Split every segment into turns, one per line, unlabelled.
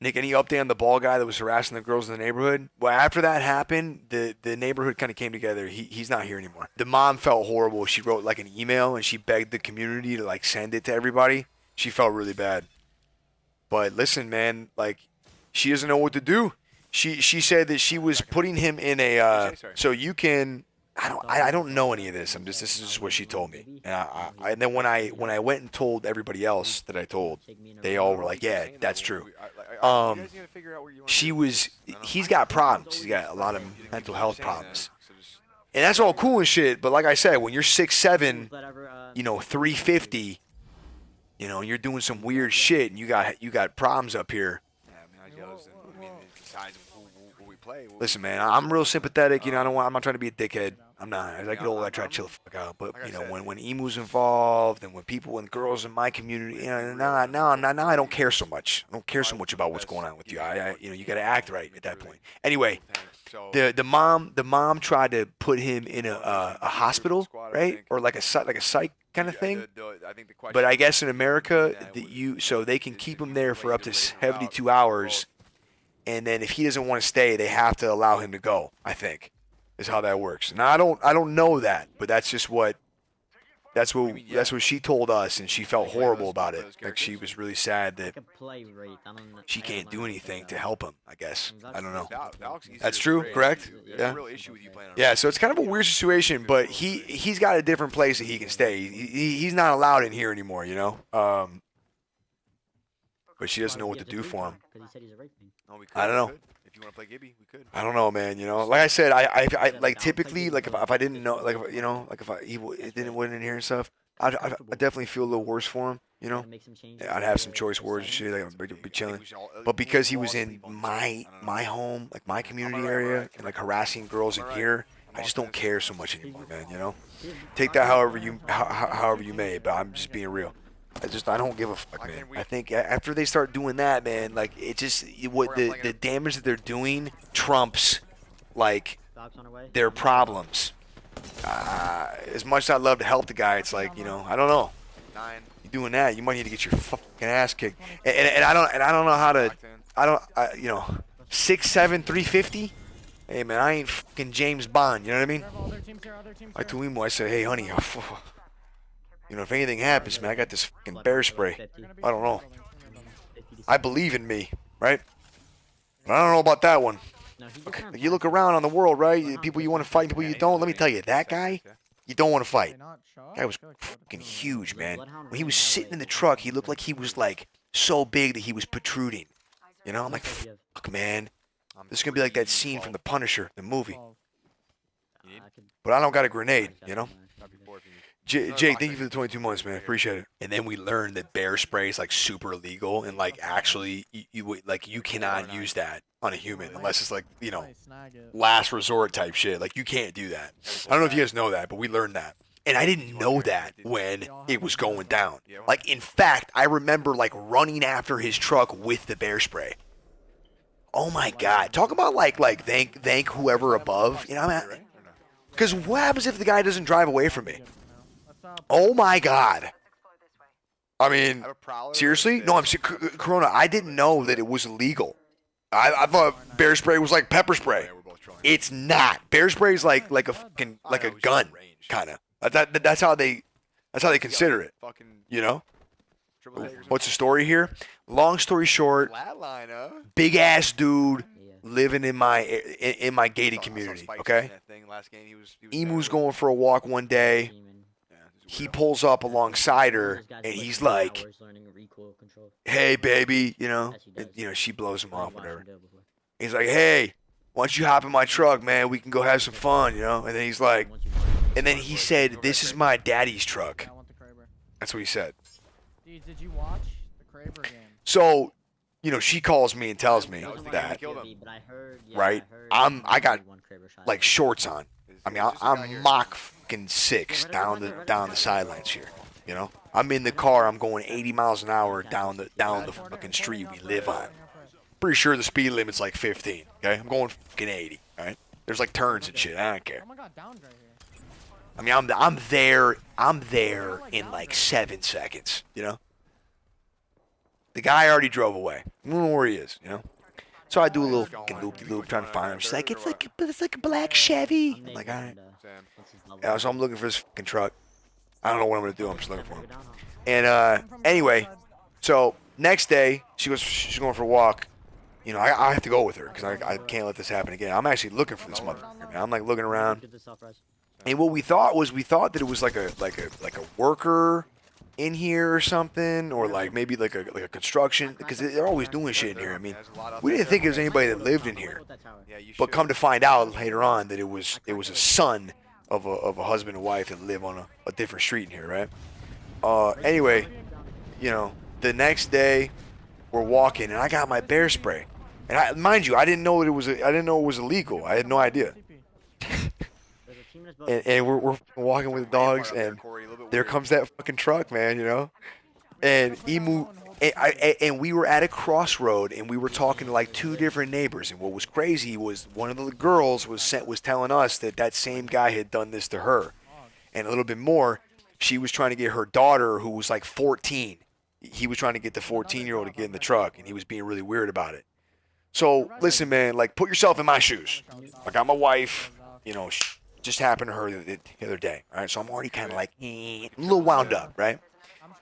Nick, any update on the ball guy that was harassing the girls in the neighborhood? Well, after that happened, the neighborhood kind of came together. He's not here anymore. The mom felt horrible. She wrote like an email and she begged the community to like send it to everybody. She felt really bad. But listen, man, like she doesn't know what to do. She said that she was putting him in a so you can. I don't know any of this. This is just what she told me. And then when I went and told everybody else that I told, they all were like, yeah, that's true. He's got problems. He's got a lot of mental health problems. And that's all cool and shit, but like I said, when you're 6'7", 350, and you're doing some weird shit and you got problems up here. Listen, man, I'm real sympathetic. I'm not trying to be a dickhead. I'm not. As I get older, I try to chill the fuck out. But when Emu's involved and when girls in my community, now I don't care so much. I don't care so much about what's going on with you. You got to act right at that point. Anyway, the mom tried to put him in a hospital, right, or like a psych kind of thing. But I guess in America, so they can keep him there for up to 72 hours. And then if he doesn't want to stay, they have to allow him to go, I think, is how that works. Now I don't know that, but that's what she told us, and she felt horrible about it. Like she was really sad that she can't do anything to help him, I guess. I don't know. That's true, correct? Yeah. Yeah, so it's kind of a weird situation, but he's got a different place that he can stay. He's not allowed in here anymore, but she doesn't know what to do for him. I don't know. If you want to play Gibby, we could. I don't know, man. Like I said, I like typically, like if I didn't know, like if he wasn't in here and stuff, I definitely feel a little worse for him. I'd have some choice words and shit. Like I'd be chilling. But because he was in my home, like my community area, and like harassing girls in here, I just don't care so much anymore, man. Take that however you may, but I'm just being real. I don't give a fuck, man. I think after they start doing that, man, like the damage that they're doing trumps like their problems. As much as I'd love to help the guy, it's like I don't know. You're doing that, you might need to get your fucking ass kicked. And I don't know how to. 6'7", 350. Hey man, I ain't fucking James Bond. You know what I mean? I told him, I said, hey honey. If anything happens, man, I got this fucking bear spray. I don't know. I believe in me, right? But I don't know about that one. Like you look around on the world, right? People you want to fight, people you don't. Let me tell you, that guy, you don't want to fight. That guy was fucking huge, man. When he was sitting in the truck, he looked like he was like so big that he was protruding. I'm like, fuck, man. This is gonna be like that scene from The Punisher, the movie. But I don't got a grenade, Jake, thank you for the 22 months, man. Appreciate it. And then we learned that bear spray is like super illegal, and like actually, you cannot use that on a human unless it's like last resort type shit. Like you can't do that. I don't know if you guys know that, but we learned that. And I didn't know that when it was going down. Like in fact, I remember like running after his truck with the bear spray. Oh my God! Talk about like thank whoever above. Because what happens if the guy doesn't drive away from me? Oh my God! I mean, seriously? No, Corona. I didn't know that it was illegal. I thought bear spray was like pepper spray. It's not. Bear spray is like a gun, kind of. That's how they consider it. What's the story here? Long story short, big ass dude living in my gated community. Okay. Emu's going for a walk one day. He pulls up alongside her, and he's like, "Hey, baby," she blows him off, whatever. He's like, "Hey, why don't you hop in my truck, man? We can go have some fun, And then he's like, and then he said, "This is my daddy's truck." That's what he said.
Did you watch the Kraber game?
So, she calls me and tells me that, right? I got like shorts on. I mean, I'm Mach fucking 6 down the sidelines here. I'm in the car. I'm going 80 miles an hour down the fucking street we live on. Pretty sure the speed limit's like 15. Okay, I'm going fucking 80. All right, there's like turns and shit. I don't care. I mean, I'm there in like 7 seconds. The guy already drove away. I don't know where he is, you know. So I do a little fucking loop-de-loop trying to find him. She's like, it's like a black Chevy. I'm like, all right. Yeah, so I'm looking for this fucking truck. I don't know what I'm gonna do. I'm just looking for him. And anyway, so next day she's going for a walk. You know, I have to go with her because I can't let this happen again. I'm actually looking for this motherfucker, man. I'm like looking around. And what we thought that it was like a worker in here or something, or like maybe like a construction, because they're always doing shit in here. I mean, we didn't think it was anybody that lived in here, but come to find out later on that it was a son of a husband and wife that live on a different street in here, right? Anyway, you know, the next day we're walking and I got my bear spray, and mind you, I didn't know it was illegal. I had no idea. And we're walking with the dogs, and there comes that fucking truck, man, you know? And Emu, and we were at a crossroad, and we were talking to like two different neighbors, and what was crazy was one of the girls was telling us that same guy had done this to her. And a little bit more, she was trying to get her daughter, who was like 14. He was trying to get the 14-year-old to get in the truck, and he was being really weird about it. So, listen, man, like, put yourself in my shoes. I got my wife, you know, just happened to her the other day, right? So I'm already kind of like a little wound up, right?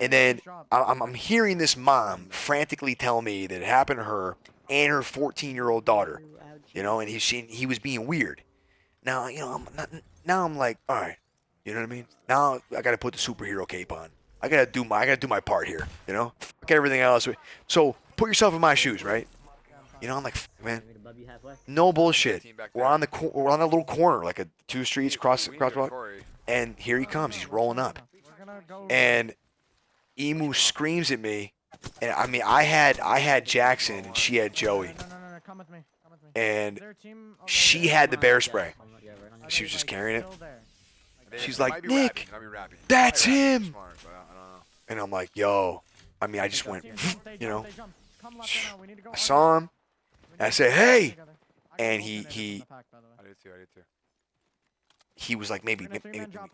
And then I'm hearing this mom frantically tell me that it happened to her and her 14-year-old daughter, you know, and he was being weird. Now, you know, I'm like, all right, you know what I mean? Now I got to put the superhero cape on. I got to do my part here, you know? Fuck everything else. So put yourself in my shoes, right? You know, I'm like, man, no bullshit. We're on a little corner, like a 2 streets across block, and here he comes. He's rolling up, and Emu screams at me, and I mean, I had Jackson and she had Joey, and she had the bear spray. She was just carrying it. She's like, Nick, that's him, and I'm like, yo, I mean, I just went, you know, I saw him. And I said, hey, and he was like maybe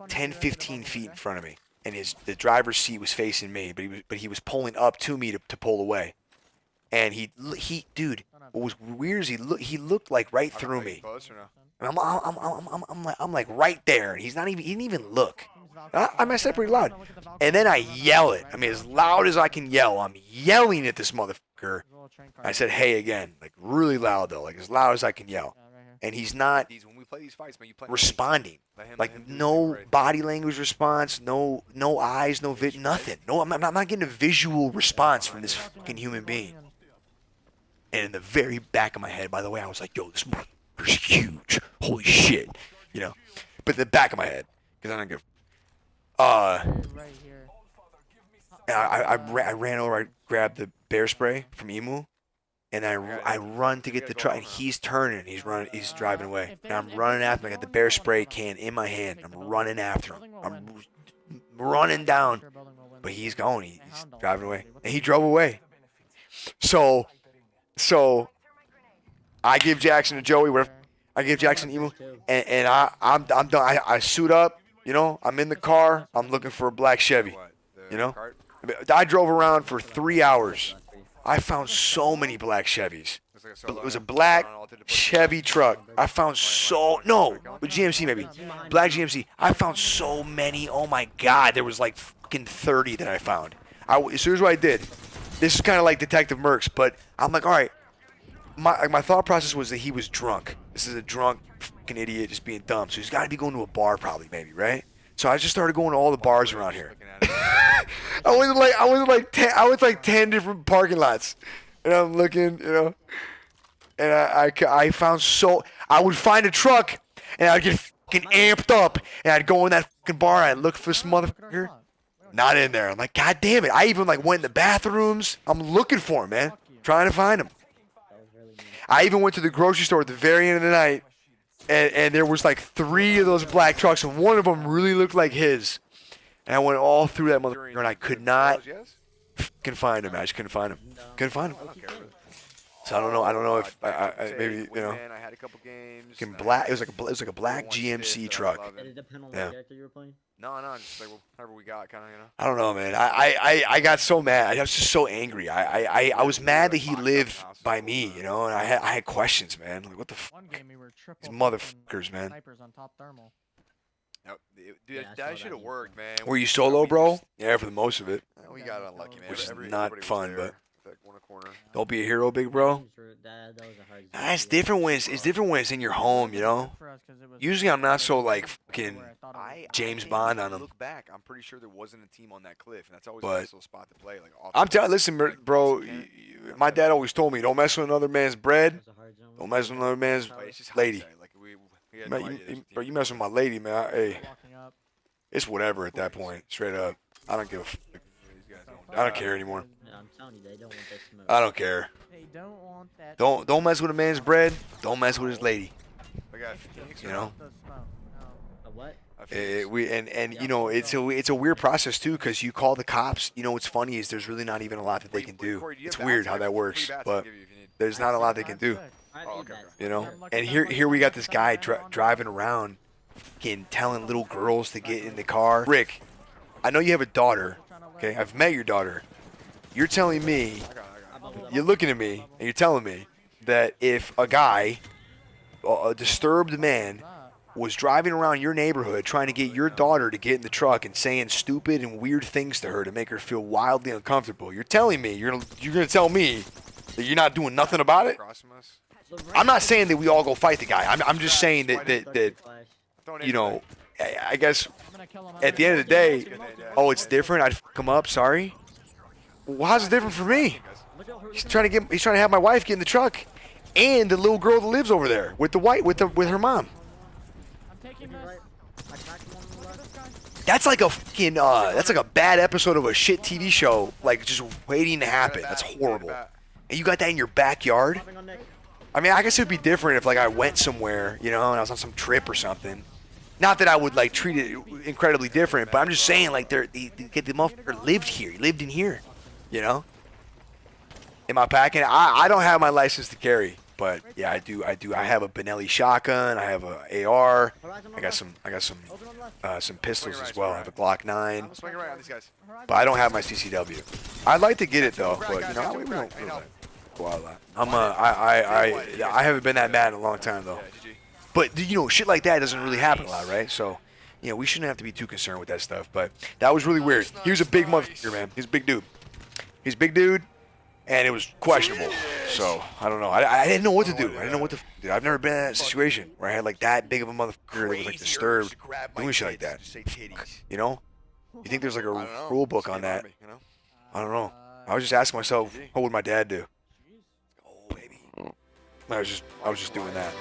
10, 15 feet in front of me, and the driver's seat was facing me, but he was pulling up to me to pull away, and dude, what was weird is he looked like right through me, and I'm like right there, and he didn't even look. I said pretty loud, and then I yell it. I mean, as loud as I can yell. I'm yelling at this motherfucker. I said, hey, again, like really loud though, like as loud as I can yell. And he's not responding. Like no body language response, no eyes, no nothing. No, I'm not getting a visual response from this fucking human being. And in the very back of my head, by the way, I was like, yo, this motherfucker's huge. Holy shit, you know. But in the back of my head, because I don't give. I ran over, I grabbed the bear spray from Emu, and I run to get the truck, and he's turning, he's driving away, and I'm running after him. I got the bear spray can in my hand. I'm running after him. I'm running down, but he's going. He's driving away, and he drove away. So I give Jackson to Joey, whatever. I give Jackson Emu, and I'm done. I suit up. You know, I'm in the car. I'm looking for a black Chevy. You know, I drove around for 3 hours. I found so many black Chevys. It was a black Chevy truck. I found GMC maybe, black GMC. I found so many. Oh my God, there was like fucking 30 that I found. So here's what I did. This is kind of like Detective Mercs, but I'm like, all right. My thought process was that he was drunk. This is a drunk fucking idiot just being dumb. So he's got to be going to a bar probably, maybe, right? So I just started going to all the bars around here. I was like 10 different parking lots, and I'm looking, you know, and I found I would find a truck, and I'd get fucking amped up, and I'd go in that fucking bar, and I'd look for this motherfucker. Not in there. I'm like, God damn it! I even like went in the bathrooms. I'm looking for him, man, trying to find him. I even went to the grocery store at the very end of the night, and there was like 3 of those black trucks, and one of them really looked like his. And I went all through that motherfucker, and I could not fucking find him. I just couldn't find him. Couldn't find him. So I don't know if maybe
I had a couple games.
fucking black. It was like a black GMC truck.
Did it depend on the
Yeah.
character you were playing?
No, just like whatever we got, kind of,
I don't know, man. I got so mad. I was just so angry. I was mad that he lived by me, and I had questions, man. Like, what the
One game we were triple
these motherfuckers, man.
snipers on top thermal.
Yep, dude,
Yeah, I saw
that should have
that.
worked, man.
Were you solo, bro? Yeah, for the most of it.
We got unlucky, man.
Which is
Everybody
not
was
fun,
there,
but
like one corner.
don't be a hero, big bro.
That was a hard
Nah, it's different when it's different when it's in your home, Usually I'm not so like fucking James Bond on him.
Look back, I'm pretty sure there wasn't a team on that cliff, and that's always
But-
a nice little spot to play. Like
I'm telling, listen, bro. My dad always told me, don't mess with another man's bread. Don't mess with another man's lady.
Like we had
Man,
no idea there was a
bro,
team.
you mess with my lady, man. Hey,
Walking up.
it's whatever at that point. Straight up, I don't give a.
These guys don't
I don't care anymore.
Yeah, I'm telling you, they don't want that smoke.
I don't care.
They don't want that.
Don't mess with a man's bread. Don't mess with his lady.
I got Phoenix,
You know.
The smoke. No.
A what?
It's a weird process too, because you call the cops. What's funny is there's really not even a lot that they can do. It's weird how that works, but there's not a lot they can do.
I
Oh,
need
okay,
that.
okay.
And here we got this guy driving around, fucking telling little girls to get in the car. Rick, I know you have a daughter. Okay, I've met your daughter. You're telling me, you're looking at me, and you're telling me that if a guy, a disturbed man, was driving around your neighborhood trying to get your daughter to get in the truck and saying stupid and weird things to her to make her feel wildly uncomfortable, you're telling me you're gonna tell me that you're not doing nothing about it?
Across from us.
I'm not saying that we all go fight the guy. I'm just saying that
Flash.
Throwing
you know, I guess
I'm gonna kill him.
at the end of the day, oh, it's different. I'd fuck him up. Sorry. Well, how's it different for me?
Look at her.
He's trying to have my wife get in the truck, and the little girl that lives over there with her mom.
I'm taking
Right.
this.
I cracked one on the left.
This guy.
That's like a fucking that's like a bad episode of a shit TV show, like just waiting to happen. That's horrible. And you got that in your backyard?
Popping on Nick.
I mean, I guess it would be different if like I went somewhere, and I was on some trip or something. Not that I would like treat it incredibly different, but I'm just saying like the motherfucker lived here. He lived in here, In my packing, I don't have my license to carry, but yeah, I do. I have a Benelli shotgun. I have a AR.
Horizon on
I
the
got
left.
some
Open on the left.
some pistols as well. I have a Glock 9,
I'm swinging right on these guys.
but I don't have my CCW. I'd like to get it though, but we don't go out a lot. I haven't been that mad in a long time though.
Yeah, GG.
But shit like that doesn't really happen a lot, right? So, we shouldn't have to be too concerned with that stuff. But that was really weird. He was a big motherfucker, man. He's a big dude. He's a big dude, and it was questionable. So I don't know. I didn't know what to do. I didn't know what to do. I've never been in that situation where I had like that big of a motherfucker that was like disturbed doing shit like that. You know? You think there's like a rule book on that? I don't know. I was just asking myself, what would my dad do?
Jeez.
Oh, baby. I was just doing that.